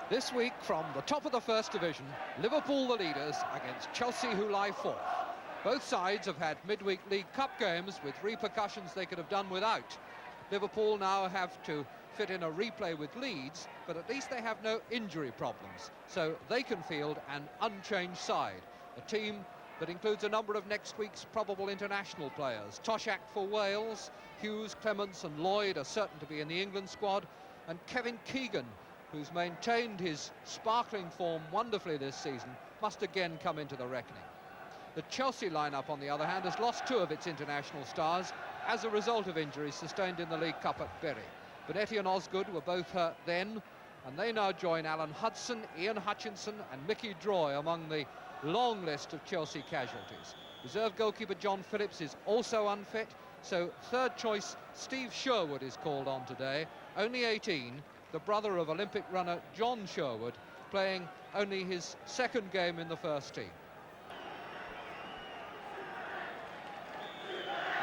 This week, from the top of the First Division, Liverpool the leaders against Chelsea, who lie fourth. Both sides have had midweek League Cup games with repercussions they could have done without. Liverpool now have to fit in a replay with Leeds, but at least they have no injury problems, so they can field an unchanged side. A team that includes a number of next week's probable international players. Toshak for Wales, Hughes, Clements and Lloyd are certain to be in the England squad, and Kevin Keegan, who's maintained his sparkling form wonderfully this season, must again come into the reckoning. The Chelsea lineup, on the other hand, has lost two of its international stars as a result of injuries sustained in the League Cup at Bury. Bonetti and Osgood were both hurt then, and they now join Alan Hudson, Ian Hutchinson and Mickey Droy among the long list of Chelsea casualties. Reserve goalkeeper John Phillips is also unfit, so third choice Steve Sherwood is called on today, only 18, the brother of Olympic runner John Sherwood, playing only his second game in the first team.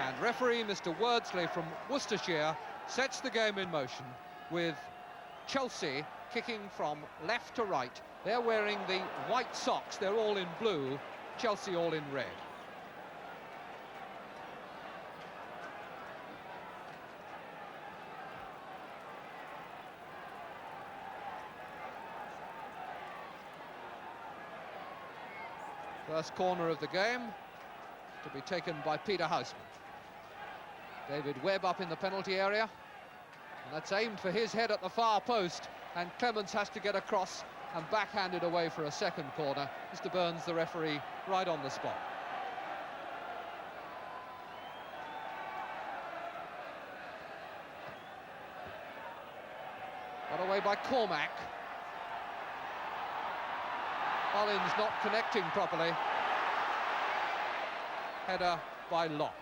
And referee Mr. Wordsley from Worcestershire sets the game in motion with Chelsea kicking from left to right. They're wearing the white socks, they're all in blue, Chelsea all in red. First corner of the game to be taken by Peter Houseman. David Webb up in the penalty area, and that's aimed for his head at the far post, and Clements has to get across and backhanded away for a second corner. Mr. Burns, the referee, right on the spot. Got away by Cormac. Hollins not connecting properly. Header by Locke.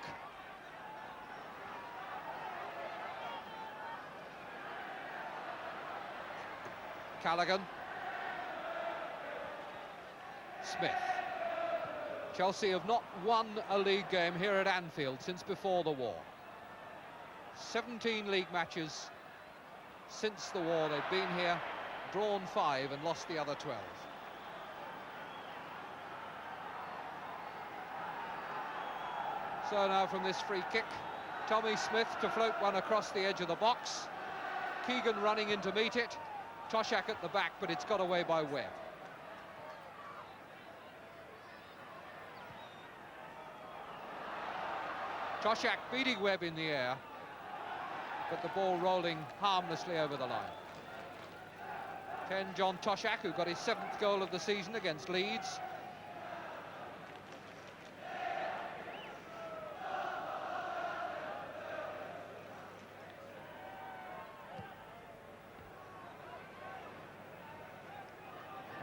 Callaghan. Smith. Chelsea have not won a league game here at Anfield since before the war. 17 league matches since the war they've been here, drawn 5 and lost the other 12. So now from this free kick, Tommy Smith to float one across the edge of the box. Keegan running in to meet it. Toshak at the back, but it's got away by Webb. Toshak beating Webb in the air, but the ball rolling harmlessly over the line. 10, John Toshak, who got his 7th goal of the season against Leeds.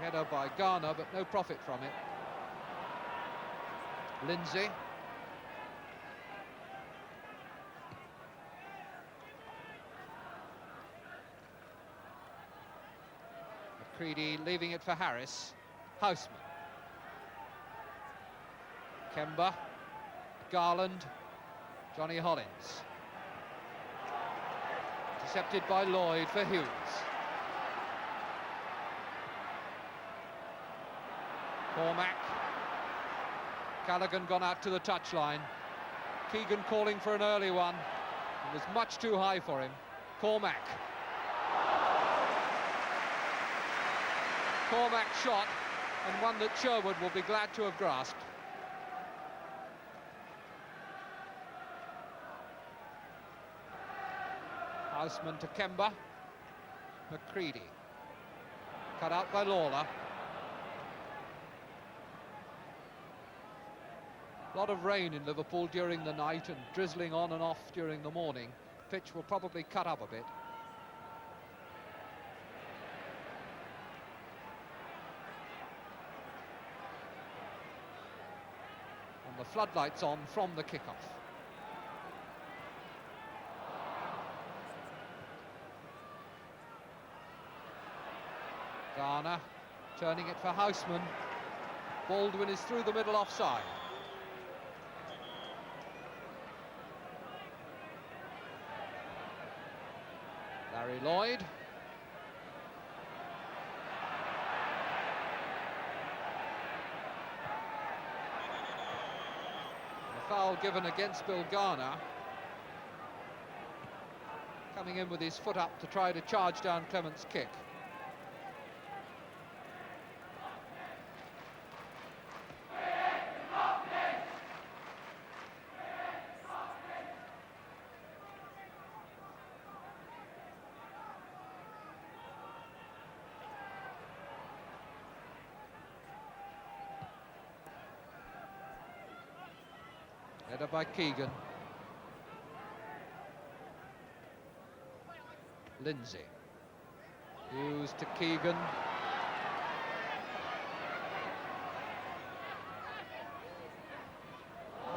Header by Garner, but no profit from it. Lindsay. McCready leaving it for Harris. Houseman. Kemba. Garland. Johnny Hollins. Intercepted by Lloyd for Hughes. Cormac. Callaghan gone out to the touchline. Keegan calling for an early one. It was much too high for him. Cormac. Cormac shot, and one that Sherwood will be glad to have grasped. Houseman to Kemba. McCready. Cut out by Lawler. A lot of rain in Liverpool during the night and drizzling on and off during the morning. Pitch will probably cut up a bit. And the floodlights on from the kickoff. Garner turning it for Houseman. Baldwin is through the middle offside. Larry Lloyd. foul given against Bill Garner. Coming in with his foot up to try to charge down Clement's kick. Header by Keegan. Lindsay. Hughes to Keegan.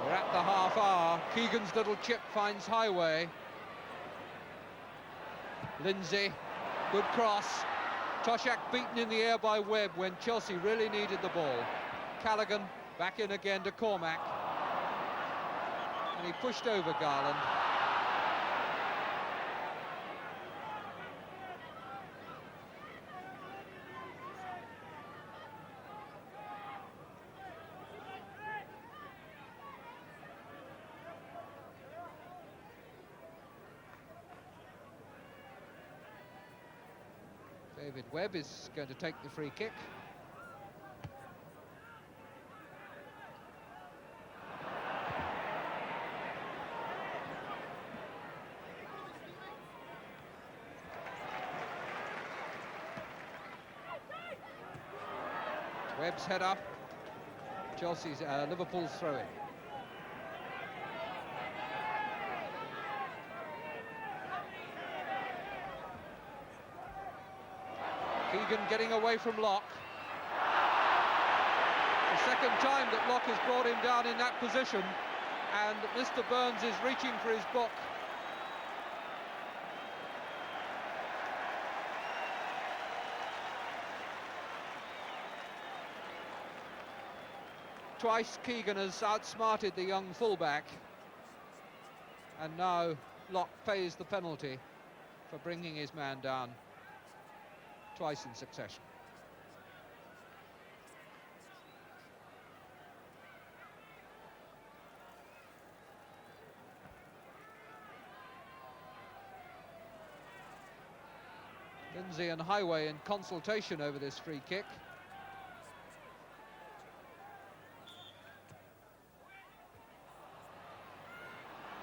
We're at the half hour. Keegan's little chip finds Highway. Lindsay. Good cross. Toshak beaten in the air by Webb when Chelsea really needed the ball. Callaghan back in again to Cormac. And he pushed over Garland. David Webb is going to take the free kick. Webb's header. Chelsea's, Liverpool's throw-in. Keegan getting away from Locke. The second time that Locke has brought him down in that position, and Mr. Burns is reaching for his book. Twice Keegan has outsmarted the young fullback, and now Locke pays the penalty for bringing his man down twice in succession. Lindsay and Highway in consultation over this free kick.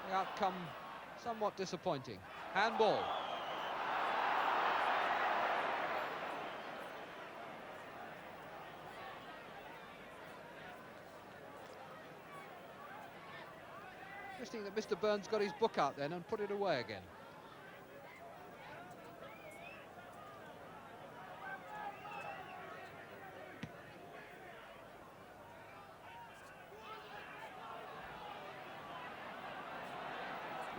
The outcome somewhat disappointing. Handball. Interesting that Mr. Burns got his book out then and put it away again.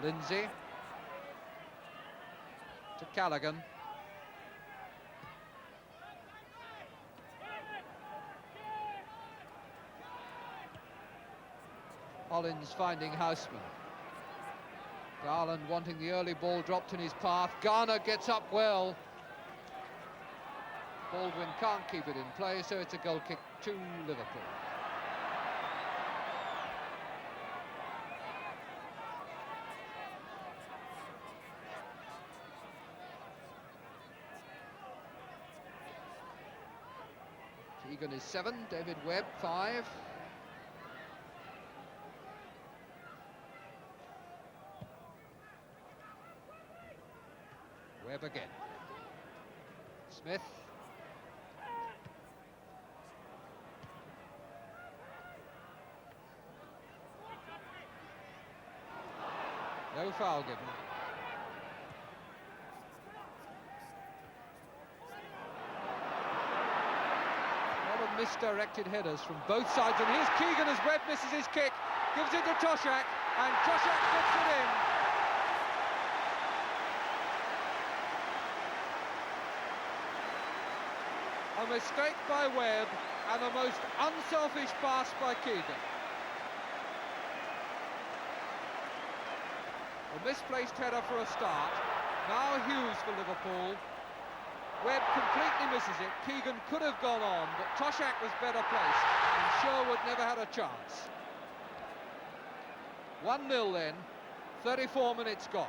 Lindsay to Callaghan. Hollins finding Houseman. Garland wanting the early ball dropped in his path. Garner gets up well. Baldwin can't keep it in play, so it's a goal kick to Liverpool. Keegan is 7, David Webb 5. Webb again. Smith. No foul given. Misdirected headers from both sides, and here's Keegan as Webb misses his kick, gives it to Toshak, and Toshak puts it in. A mistake by Webb and a most unselfish pass by Keegan. A misplaced header for a start. Now Hughes for Liverpool. Webb completely misses it. Keegan could have gone on, but Toshak was better placed, and Sherwood never had a chance. 1-0 then, 34 minutes gone.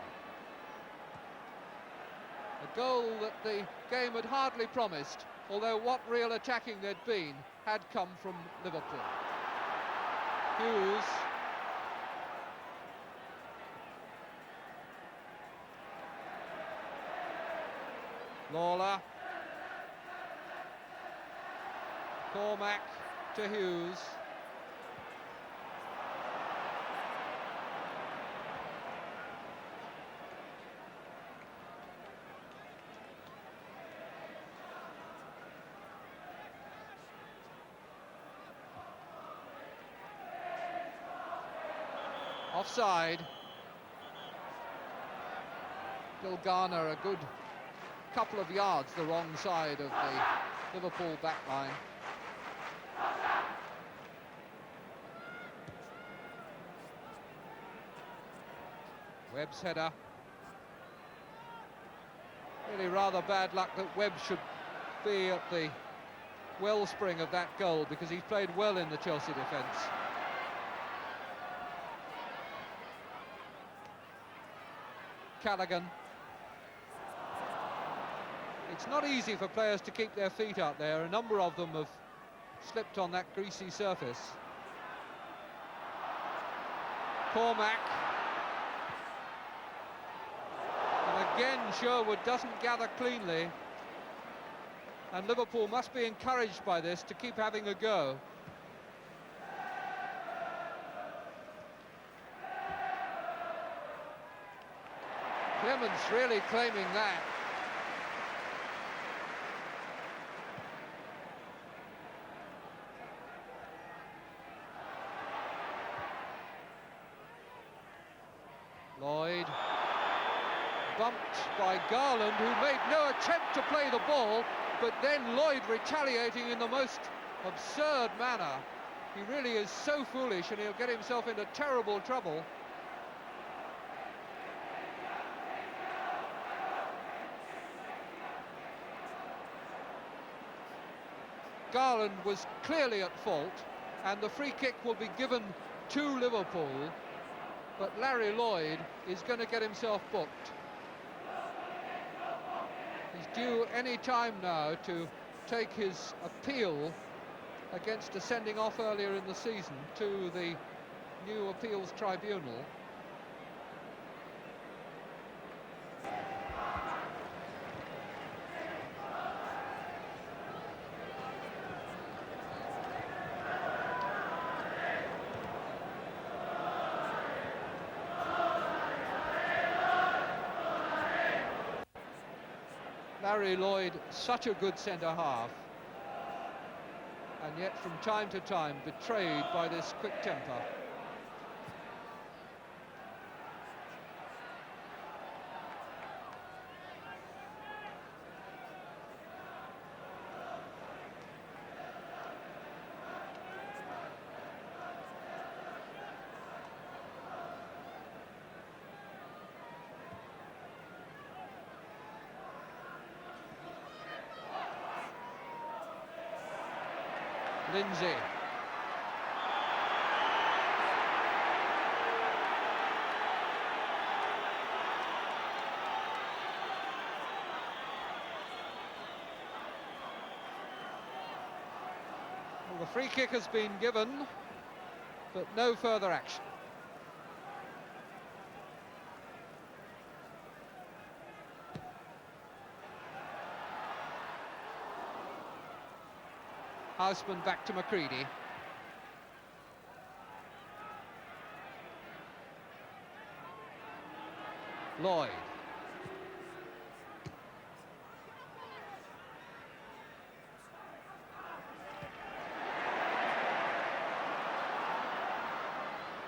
A goal that the game had hardly promised, although what real attacking there'd been had come from Liverpool. Hughes. Lawler. Cormac to Hughes. Offside. Still Garner a good couple of yards the wrong side of the Liverpool back line. Webb's header. Really rather bad luck that Webb should be at the wellspring of that goal, because he's played well in the Chelsea defence. Callaghan. It's not easy for players to keep their feet out there. A number of them have slipped on that greasy surface. Cormac. And again, Sherwood doesn't gather cleanly. And Liverpool must be encouraged by this to keep having a go. Clemens really claiming that. Lloyd. Bumped by Garland, who made no attempt to play the ball, but then Lloyd retaliating in the most absurd manner. He really is so foolish, and he'll get himself into terrible trouble. Garland was clearly at fault, and the free kick will be given to Liverpool, but Larry Lloyd is going to get himself booked. He's due any time now to take his appeal against a sending off earlier in the season to the new appeals tribunal. Larry Lloyd, such a good centre-half, and yet from time to time betrayed by this quick temper. Lindsay. Well, the free kick has been given, but no further action. Houseman back to McCready. Lloyd.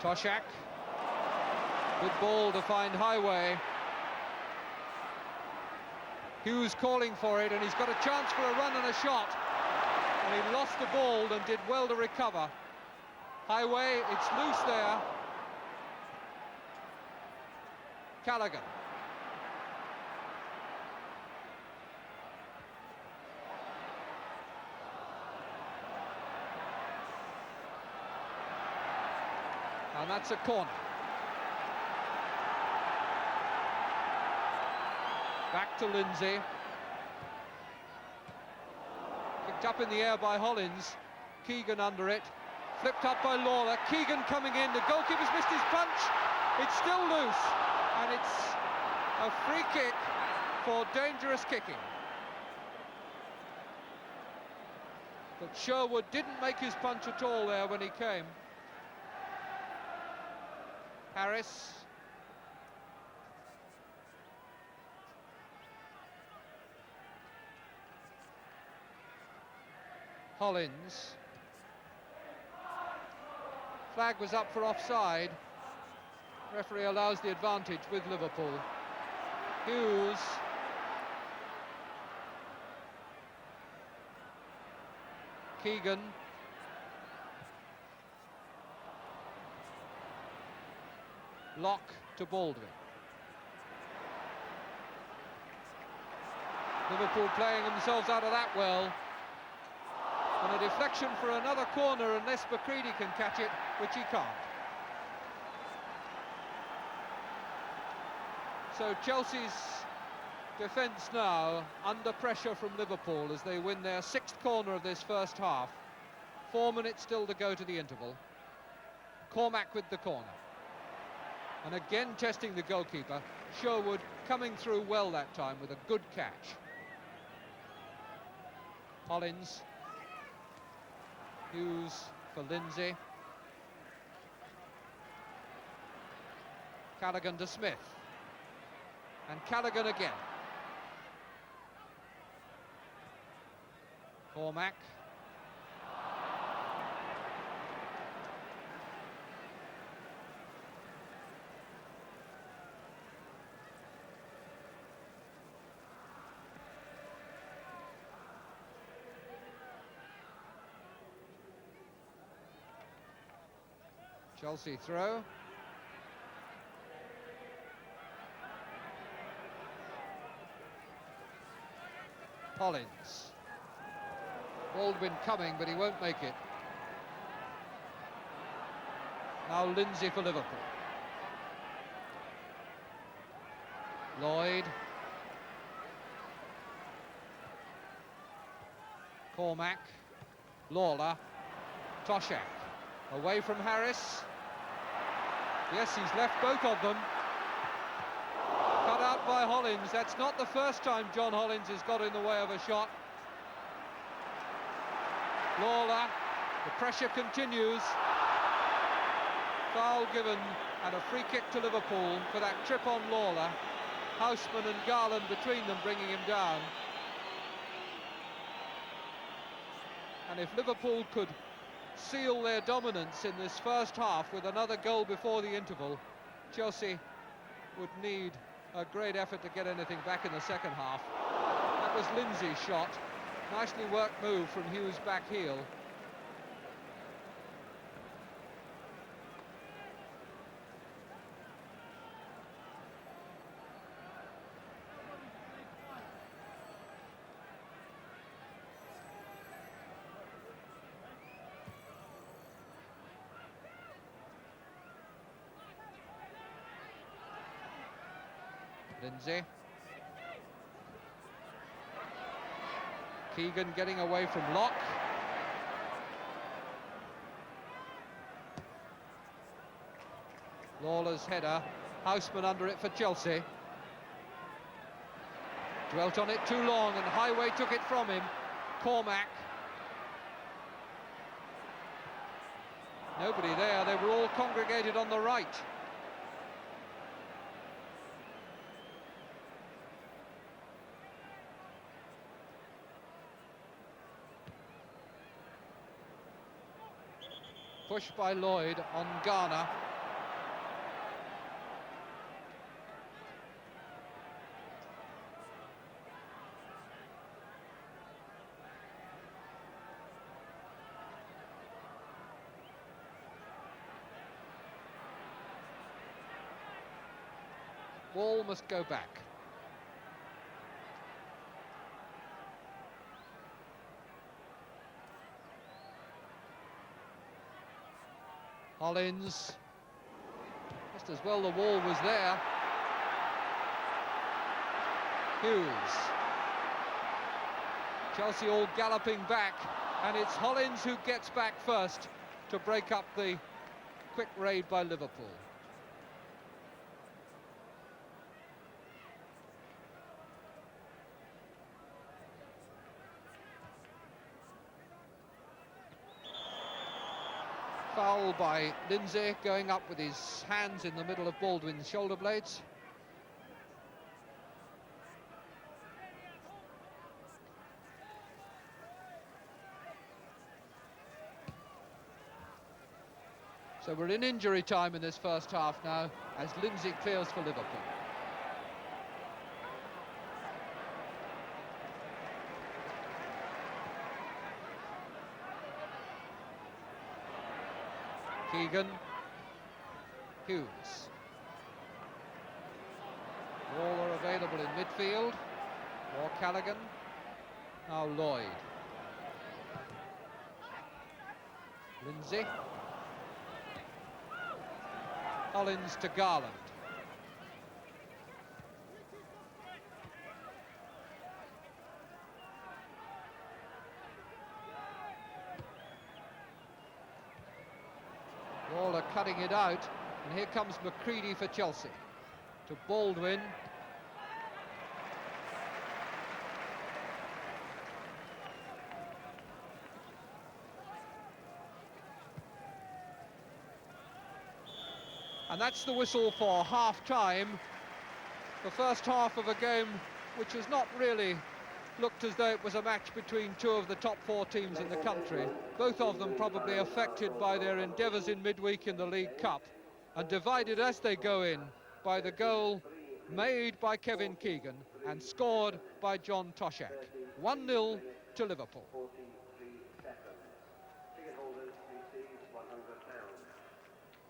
Toshak. Good ball to find Highway. Hughes calling for it, and he's got a chance for a run and a shot. And he lost the ball and did well to recover. Highway, it's loose there. Callaghan. And that's a corner. Back to Lindsay. Kicked up in the air by Hollins. Keegan under it. Flipped up by Lawler. Keegan coming in. The goalkeeper's missed his punch. It's still loose. And it's a free kick for dangerous kicking. But Sherwood didn't make his punch at all there when he came. Harris. Hollins. Flag was up for offside. Referee allows the advantage with Liverpool. Hughes. Keegan. Locke to Baldwin. Liverpool playing themselves out of that well. And a deflection for another corner unless McCready can catch it, which he can't. So Chelsea's defence now under pressure from Liverpool as they win their 6th corner of this first half. 4 minutes still to go to the interval. Cormac with the corner. And again testing the goalkeeper. Sherwood coming through well that time with a good catch. Hollins. Hughes for Lindsay. Callaghan to Smith. And Callaghan again. Cormac. Chelsea throw. Hollins. Baldwin coming, but he won't make it. Now Lindsay for Liverpool. Lloyd. Cormac. Lawler. Toshak. Away from Harris. Yes, he's left both of them. Cut out by Hollins. That's not the first time John Hollins has got in the way of a shot. Lawler, the pressure continues. Foul given and a free kick to Liverpool for that trip on Lawler. Houseman and Garland between them bringing him down. And if Liverpool could seal their dominance in this first half with another goal before the interval, Chelsea would need a great effort to get anything back in the second half. That was Lindsay's shot. Nicely worked move from Hughes' back heel. Lindsay. Keegan getting away from Locke. Lawler's header. Houseman under it for Chelsea. Dwelt on it too long and Highway took it from him. Cormac. Nobody there. They were all congregated on the right. Push by Lloyd on Garner. Ball must go back. Hollins. Just as well the wall was there. Hughes. Chelsea all galloping back, and it's Hollins who gets back first to break up the quick raid by Liverpool. Foul by Lindsay, going up with his hands in the middle of Baldwin's shoulder blades. So we're in injury time in this first half now, as Lindsay clears for Liverpool. Keegan, Hughes. Waller available in midfield, or Callaghan, now Lloyd. Lindsay. Hollins to Garland. Waller cutting it out, and here comes McCready for Chelsea. To Baldwin. And that's the whistle for half-time. The first half of a game which has not really looked as though it was a match between two of the top four teams in the country. Both of them probably affected by their endeavours in midweek in the League Cup, and divided as they go in by the goal made by Kevin Keegan and scored by John Toshak. 1-0 to Liverpool.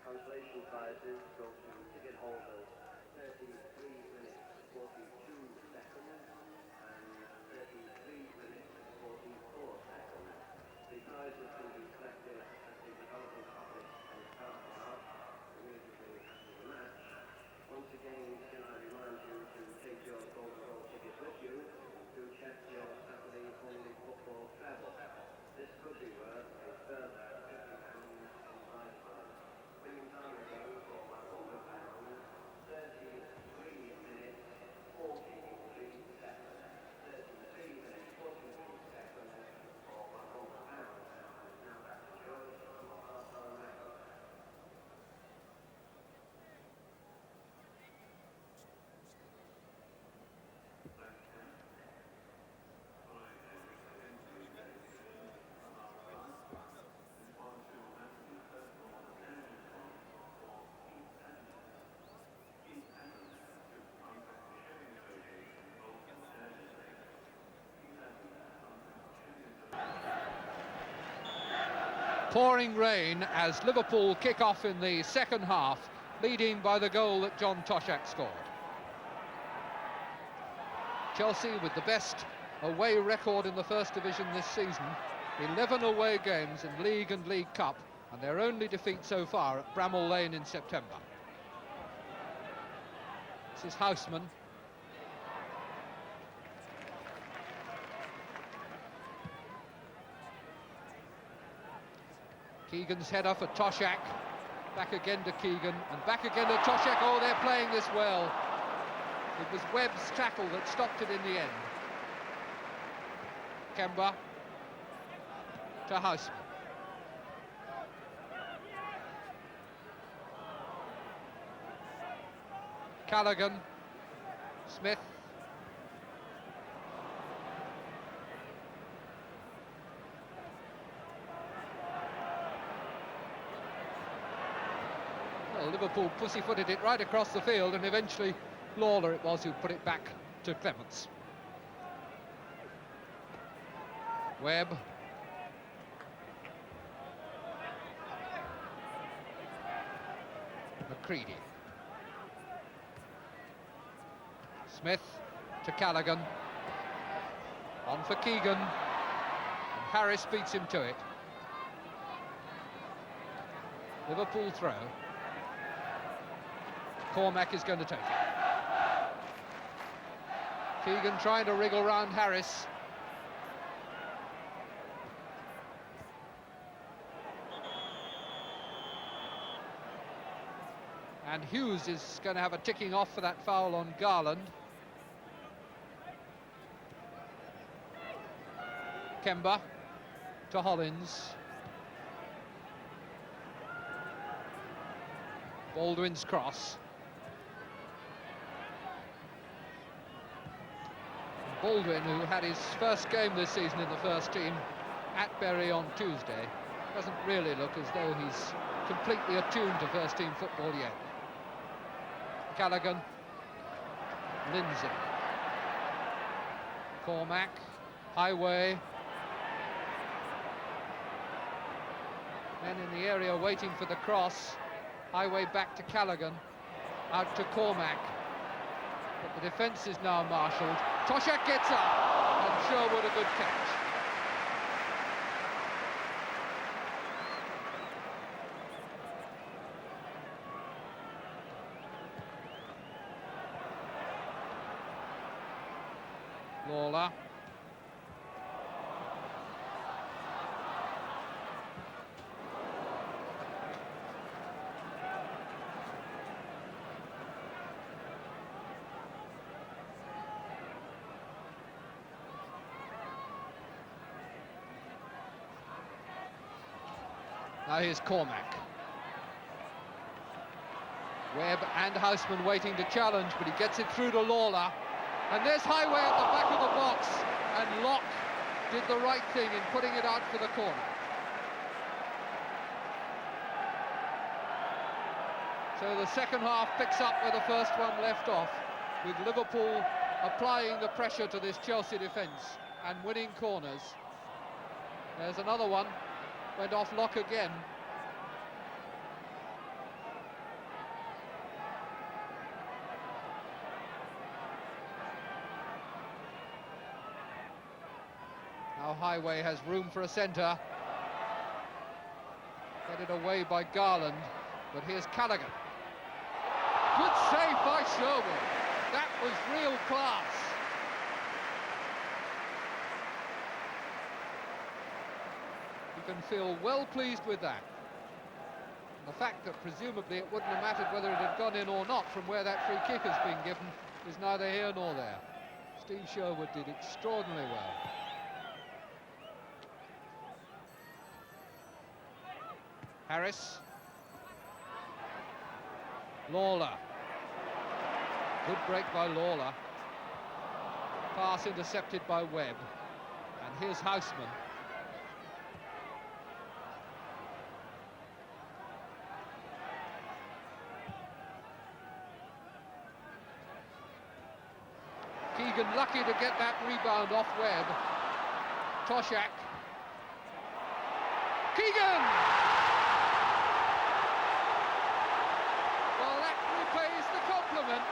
Translation prizes go to ticket holders 33 minutes 42 seconds and 33 minutes 44 seconds. The prizes can be collected at the development office and car park immediately after the match. Once again, can I remind you to take your goal tickets with you to check your Saturday only football travel. This could be worth a further £50 in prize money. Winning time again for £100, 33 minutes 43 seconds. 33 minutes 43 seconds for £100. And now back to George on the half-time record. Pouring rain as Liverpool kick off in the second half, leading by the goal that John Toshak scored. Chelsea with the best away record in the First Division this season, 11 away games in League and League Cup, and their only defeat so far at Bramall Lane in September. This is Houseman. Keegan's header for Toshak, back again to Keegan, and back again to Toshak. Oh, they're playing this well. It was Webb's tackle that stopped it in the end. Kemba to Houseman. Callaghan, Smith. Well, Liverpool pussyfooted it right across the field, and eventually Lawler it was who put it back to Clements. Webb. McCready. Smith to Callaghan. On for Keegan. And Harris beats him to it. Liverpool throw. Cormac is going to take it. Keegan trying to wriggle round Harris. And Hughes is going to have a ticking off for that foul on Garland. Kemba to Hollins. Baldwin's cross. Baldwin, who had his first game this season in the first team at Bury on Tuesday, doesn't really look as though he's completely attuned to first team football yet. Callaghan, Lindsay, Cormac, Highway. Men in the area waiting for the cross. Highway back to Callaghan, out to Cormac. But the defence is now marshalled. Toshak gets up, and Sherwood a good catch. Lawler. Now here's Cormac. Webb and Houseman waiting to challenge, but he gets it through to Lawler. And there's Highway at the back of the box, and Locke did the right thing in putting it out for the corner. So the second half picks up where the first one left off, with Liverpool applying the pressure to this Chelsea defence and winning corners. There's another one, went off Locke again. Now Highway has room for a centre. Headed away by Garland, but here's Callaghan. Good save by Sherwood. That was real class. You can feel well pleased with that. And the fact that presumably it wouldn't have mattered whether it had gone in or not from where that free kick has been given is neither here nor there. Steve Sherwood did extraordinarily well. Harris. Lawler. Good break by Lawler. Pass intercepted by Webb. And here's Houseman. Keegan lucky to get that rebound off Webb. Toshak. Keegan! Well, that repays the compliment.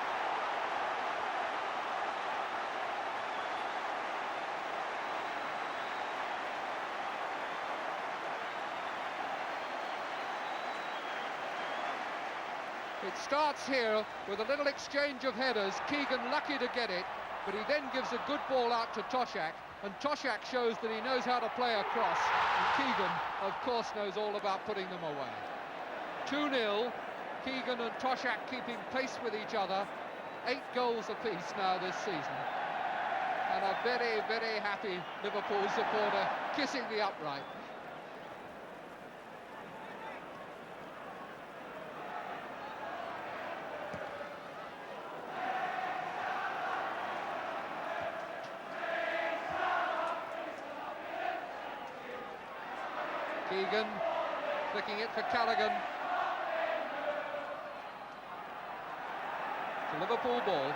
It starts here with a little exchange of headers. Keegan lucky to get it, but he then gives a good ball out to Toshak, and Toshak shows that he knows how to play across, and Keegan, of course, knows all about putting them away. 2-0, Keegan and Toshak keeping pace with each other. 8 goals apiece now this season. And a very, very happy Liverpool supporter kissing the upright. Keegan flicking it for Callaghan. It's a Liverpool ball.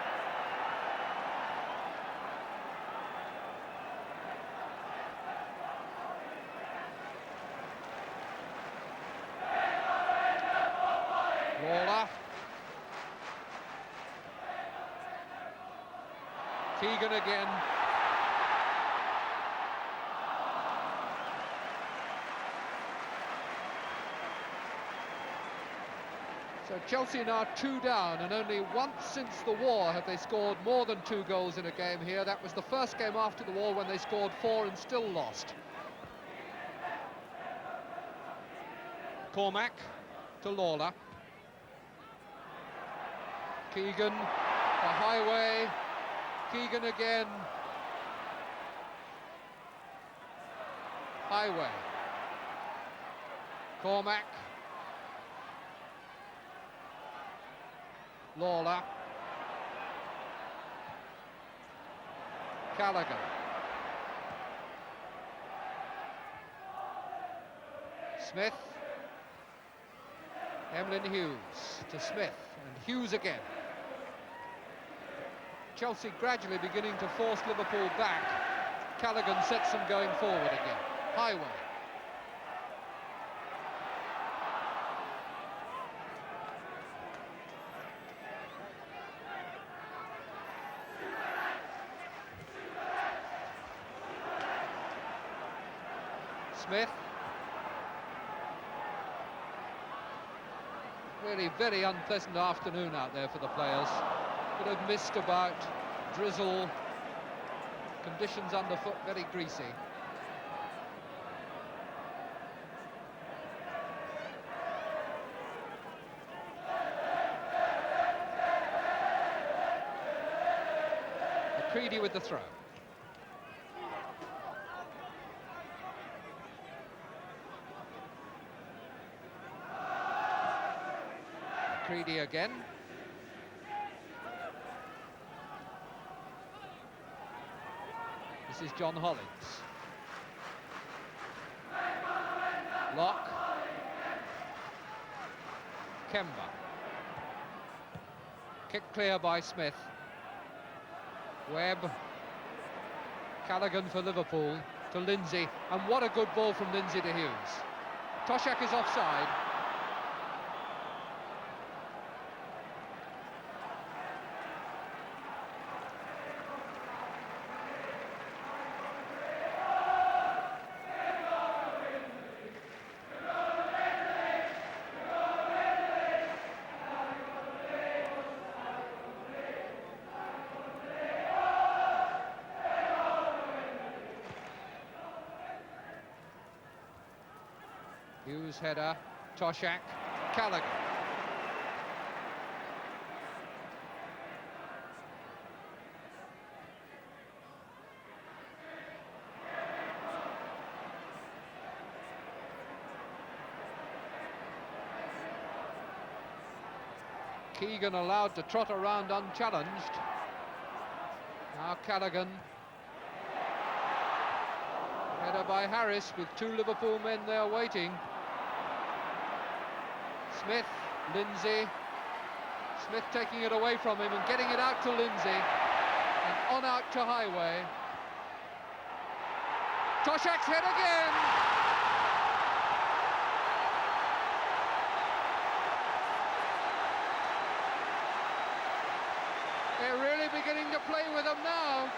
Lawler. Keegan again. So Chelsea now 2 down, and only once since the war have they scored more than 2 goals in a game here. That was the first game after the war when they scored 4 and still lost. Cormac to Lawler. Keegan for Highway. Keegan again. Highway. Cormac. Lawler. Callaghan. Smith. Emlyn Hughes to Smith, and Hughes again. Chelsea gradually beginning to force Liverpool back. Callaghan sets them going forward again. Highway. Smith. Really very unpleasant afternoon out there for the players. Could have missed about, drizzle, conditions underfoot very greasy. McCready with the throw. McCready again. This is John Hollins. Locke. Kemba. Kick clear by Smith. Webb. Callaghan for Liverpool to Lindsay, and what a good ball from Lindsay to Hughes. Toshak is offside. Hughes header, Toshak, Callaghan. Keegan allowed to trot around unchallenged. Now Callaghan. Header by Harris with 2 Liverpool men there waiting. Smith, Lindsay. Smith taking it away from him and getting it out to Lindsay. And on out to Highway. Toshak's head again! They're really beginning to play with them now.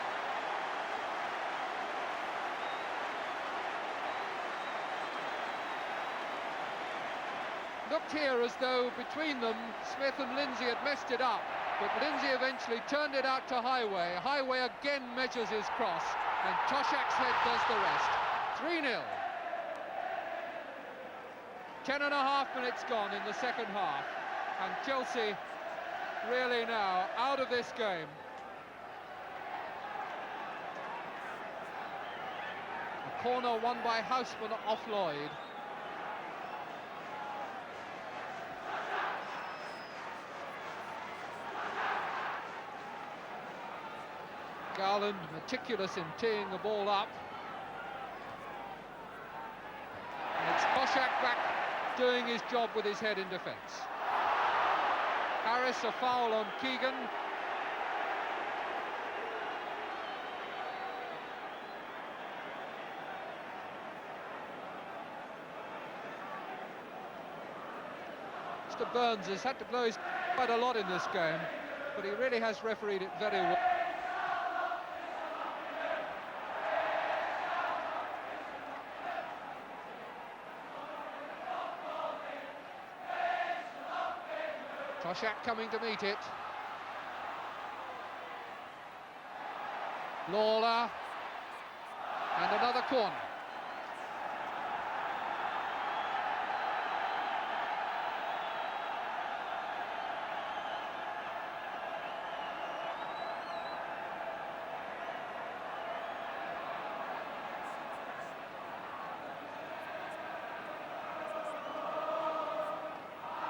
Looked here as though between them Smith and Lindsay had messed it up, but Lindsay eventually turned it out to Highway. Highway again measures his cross, and Toshak's head does the rest. 3-0. 10.5 minutes gone in the second half, and Chelsea really now out of this game. A corner won by Houseman off Lloyd. Garland meticulous in teeing the ball up. And it's Toshak back doing his job with his head in defence. Harris a foul on Keegan. Mr. Burns has had to blow his quite a lot in this game, but he really has refereed it very well. Toshak coming to meet it. Lawler. And another corner.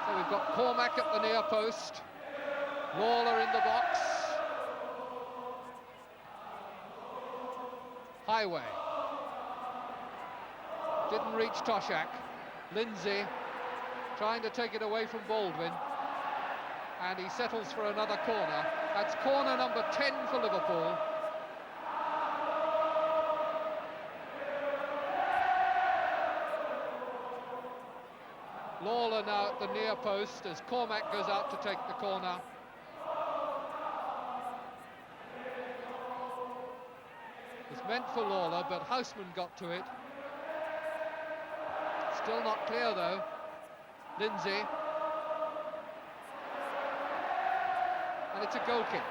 So we've got Cormac at the near post. Lawler in the box. Highway. Didn't reach Toshak. Lindsay trying to take it away from Baldwin. And he settles for another corner. That's corner number 10 for Liverpool. Lawler now at the near post as Cormac goes out to take the corner. It's meant for Lawler, but Houseman got to it. Still not clear though. Lindsay. And it's a goal kick.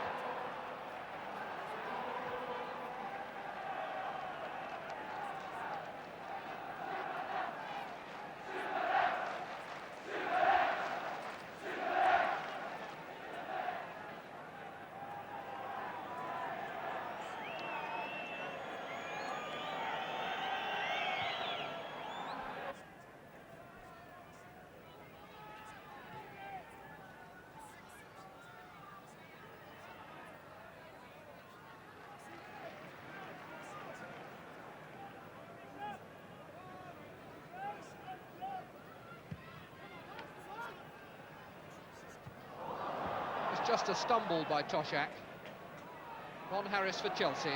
Just a stumble by Toshak. Ron Harris for Chelsea.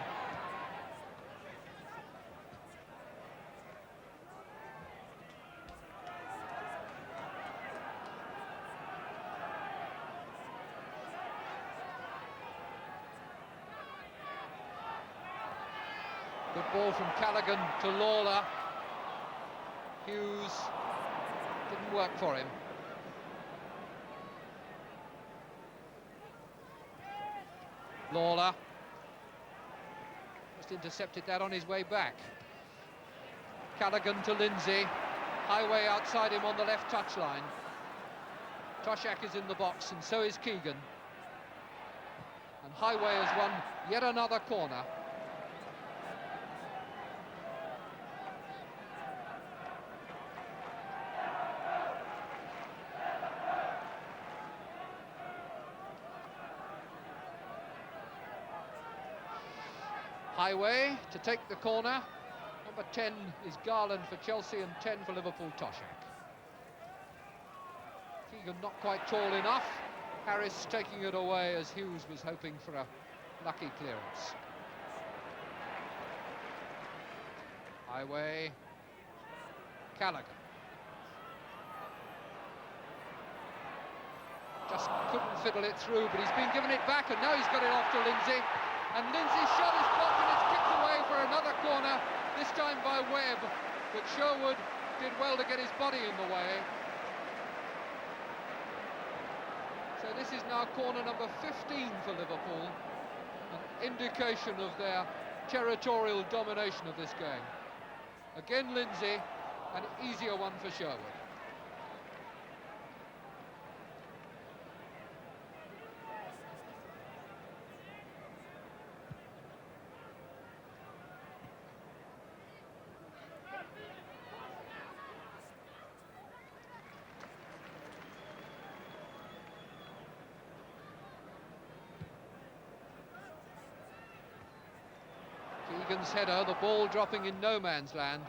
Good ball from Callaghan to Lawler. Hughes didn't work for him. Lawler just intercepted that on his way back. Callaghan to Lindsay. Highway outside him on the left touchline. Toshak is in the box and so is Keegan. And Highway has won yet another corner. Highway to take the corner. Number 10 is Garland for Chelsea and 10 for Liverpool, Toshak. Keegan not quite tall enough. Harris taking it away as Hughes was hoping for a lucky clearance. Highway. Callaghan. Just couldn't fiddle it through, but he's been given it back and now he's got it off to Lindsay. And Lindsay's shot is blocked and it's kicked away for another corner, this time by Webb. But Sherwood did well to get his body in the way. So this is now corner number 15 for Liverpool. An indication of their territorial domination of this game. Again Lindsay, an easier one for Sherwood. Keegan's header, the ball dropping in no man's land.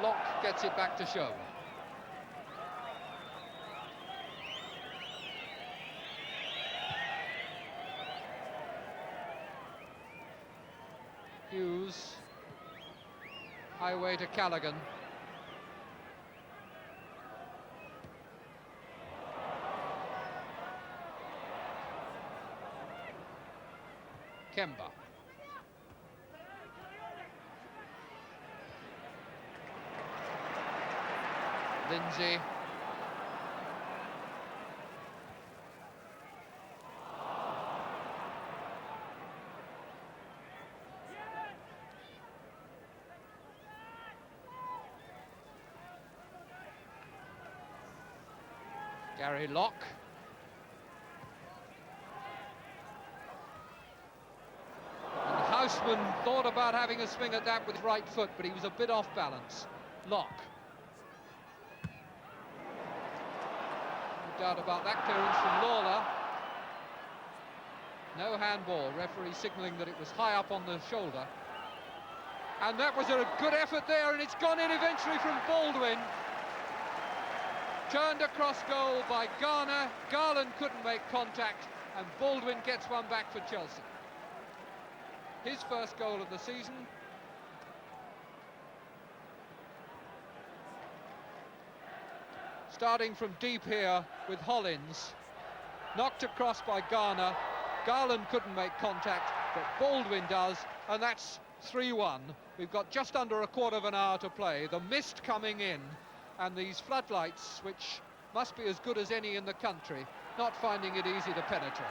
Locke gets it back to Sherwood. Hughes. Highway to Callaghan. Kemba. Lindsay. Gary Locke. And Houseman thought about having a swing at that with his right foot, but he was a bit off balance. Locke. No doubt about that clearance from Lawler. No handball, referee signalling that it was high up on the shoulder. And that was a good effort there, and it's gone in eventually from Baldwin. Turned across goal by Garner. Garland couldn't make contact, and Baldwin gets one back for Chelsea. His first goal of the season. Starting from deep here with Hollins. Knocked across by Garner. Garland couldn't make contact, but Baldwin does, and that's 3-1. We've got just under a quarter of an hour to play. The mist coming in, and these floodlights, which must be as good as any in the country, not finding it easy to penetrate.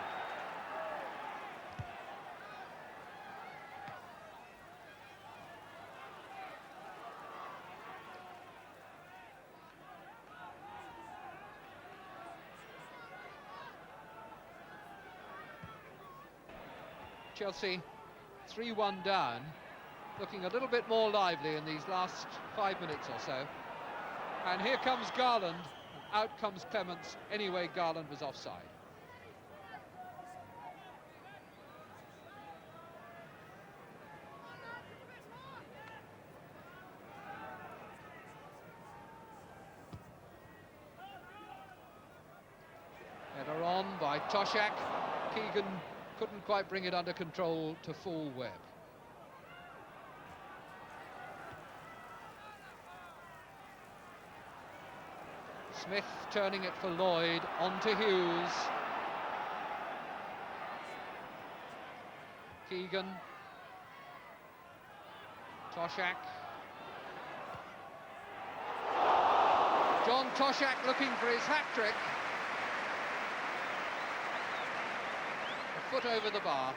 Chelsea 3-1 down, looking a little bit more lively in these last 5 minutes or so. And here comes Garland, and out comes Clements. Anyway, Garland was offside. Header on by Toshak. Keegan couldn't quite bring it under control to full Webb. Smith turning it for Lloyd, on to Hughes. Keegan. Toshak. John Toshak looking for his hat-trick. A foot over the bar.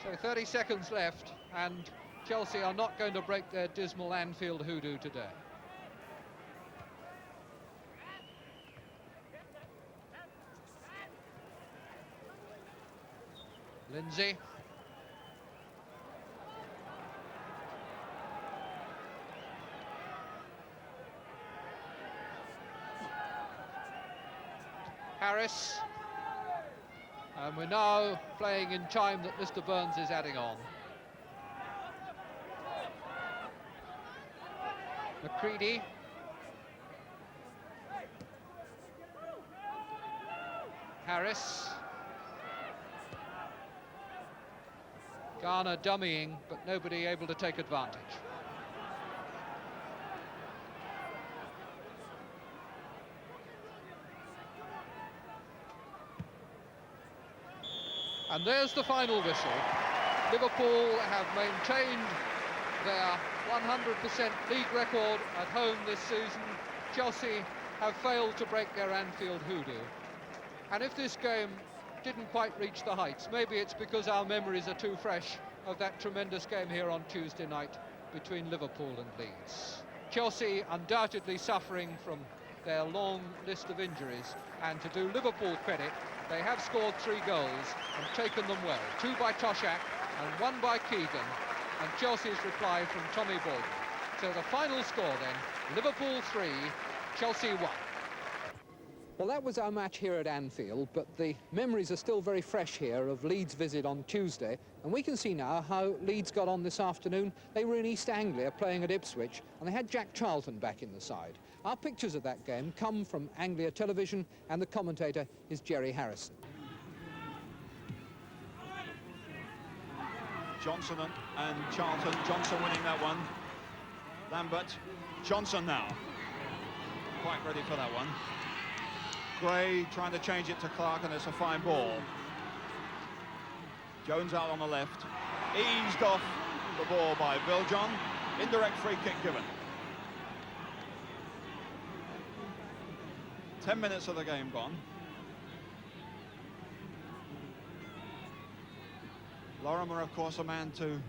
So 30 seconds left, and Chelsea are not going to break their dismal Anfield hoodoo today. Lindsay. Harris. And we're now playing in time that Mr. Burns is adding on. McCready. Harris. Garner dummying, but nobody able to take advantage. And there's the final whistle. Liverpool have maintained their 100% league record at home this season. Chelsea have failed to break their Anfield hoodoo. And if this game didn't quite reach the heights, maybe it's because our memories are too fresh of that tremendous game here on Tuesday night between Liverpool and Leeds. Chelsea undoubtedly suffering from their long list of injuries, and to do Liverpool credit, they have scored 3 goals and taken them well. 2 by Toshak and 1 by Keegan, and Chelsea's reply from Tommy Baldwin. So the final score then, Liverpool 3, Chelsea 1. Well, that was our match here at Anfield, but the memories are still very fresh here of Leeds' visit on Tuesday, and we can see now how Leeds got on this afternoon. They were in East Anglia playing at Ipswich, and they had Jack Charlton back in the side. Our pictures of that game come from Anglia Television, and the commentator is Jerry Harrison. Johnson and Charlton. Johnson winning that one. Lambert. Johnson now. Quite ready for that one. Gray trying to change it to Clark, and it's a fine ball. Jones out on the left. Eased off the ball by Viljohn. Indirect free kick given. 10 minutes of the game gone. Lorimer, of course, a man to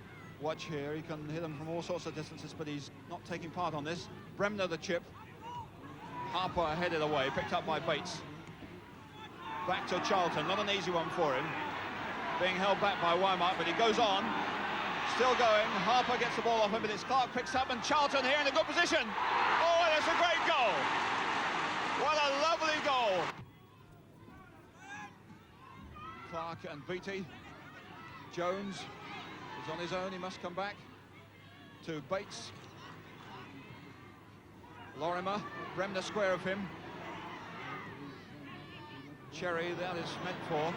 watch here. He can hit them from all sorts of distances, but he's not taking part on this. Bremner the chip. Harper headed away, picked up by Bates. Back to Charlton, not an easy one for him. Being held back by Wymart, but he goes on. Still going, Harper gets the ball off him, but it's Clark picks up, and Charlton here in a good position. Oh, that's a great goal. What a lovely goal. Clark and Beattie. Jones is on his own, he must come back. To Bates. Lorimer, Bremner square of him. Cherry, that is meant for.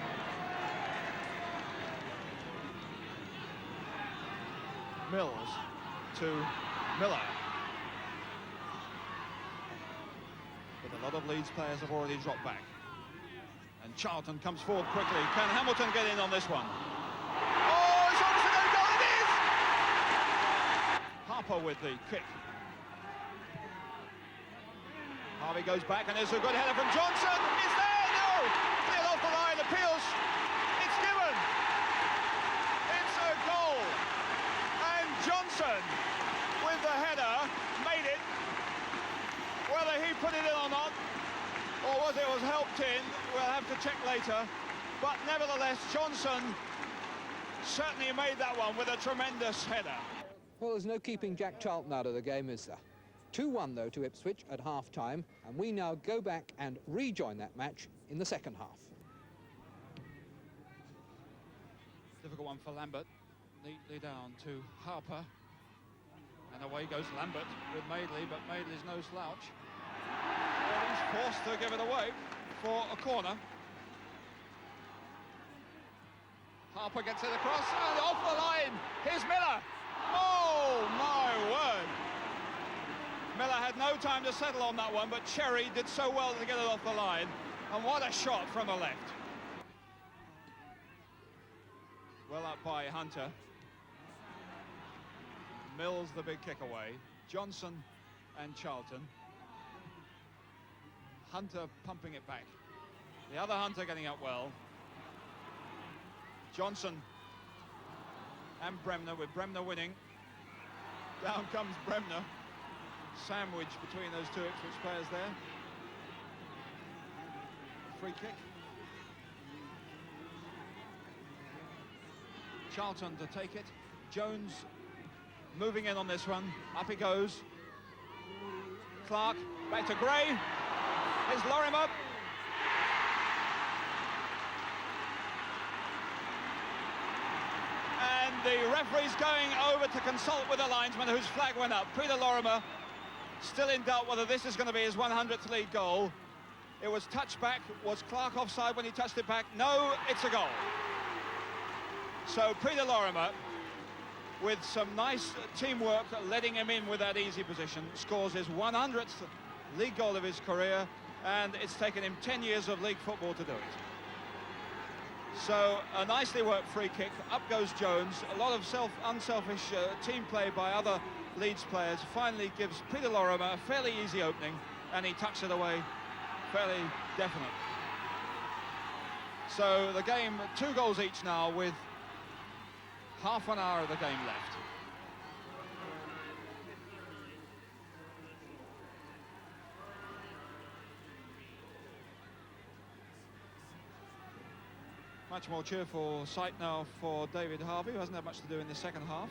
Mills to Miller. But a lot of Leeds players have already dropped back. And Charlton comes forward quickly. Can Hamilton get in on this one? Oh, it's obviously going to go, it is! Harper with the kick. Harvey goes back, and there's a good header from Johnson. It's there, no! Cleared off the line, appeals. It's given. It's a goal. And Johnson, with the header, made it. Whether he put it in or not, or was it was helped in, we'll have to check later. But nevertheless, Johnson certainly made that one with a tremendous header. Well, there's no keeping Jack Charlton out of the game, is there? 2-1, though, to Ipswich at half-time, and we now go back and rejoin that match in the second half. Difficult one for Lambert, neatly down to Harper. And away goes Lambert with Madeley, but Madeley's no slouch. Well, he's forced to give it away for a corner. Harper gets it across, and off the line, here's Miller. Oh, my word. Miller had no time to settle on that one, but Cherry did so well to get it off the line. And what a shot from the left. Well up by Hunter. Mills the big kick away. Johnson and Charlton. Hunter pumping it back. The other Hunter getting up well. Johnson and Bremner, with Bremner winning. Down comes Bremner. Sandwich between those two Ipswich players there. Free kick. Charlton to take it. Jones moving in on this one. Up he goes. Clark back to Gray. Here's Lorimer. And the referee's going over to consult with the linesman, whose flag went up. Peter Lorimer still in doubt whether this is going to be his 100th league goal. It was touched back. Was Clark offside when he touched it back? No, it's a goal. So Peter Lorimer, with some nice teamwork, letting him in with that easy position, scores his 100th league goal of his career, and it's taken him 10 years of league football to do it. So a nicely worked free kick. Up goes Jones. A lot of unselfish team play by other Leeds players finally gives Peter Lorimer a fairly easy opening, and he tucks it away fairly definite. So the game, 2 goals each now, with half an hour of the game left. Much more cheerful sight now for David Harvey, who hasn't had much to do in the second half.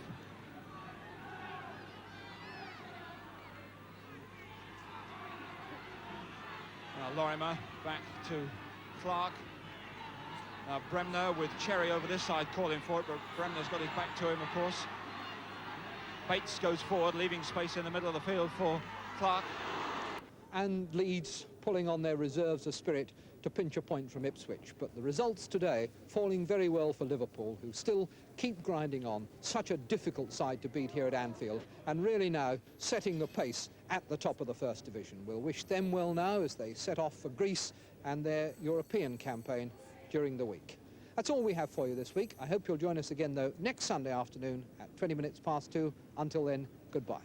Now Lorimer back to Clark. Now Bremner with Cherry over this side calling for it, but Bremner's got his back to him, of course. Bates goes forward, leaving space in the middle of the field for Clark. And Leeds pulling on their reserves of spirit to pinch a point from Ipswich. But the results today falling very well for Liverpool, who still keep grinding on. Such a difficult side to beat here at Anfield, and really now setting the pace at the top of the First Division. We'll wish them well now as they set off for Greece and their European campaign during the week. That's all we have for you this week. I hope you'll join us again, though, next Sunday afternoon at 2. Until then, goodbye.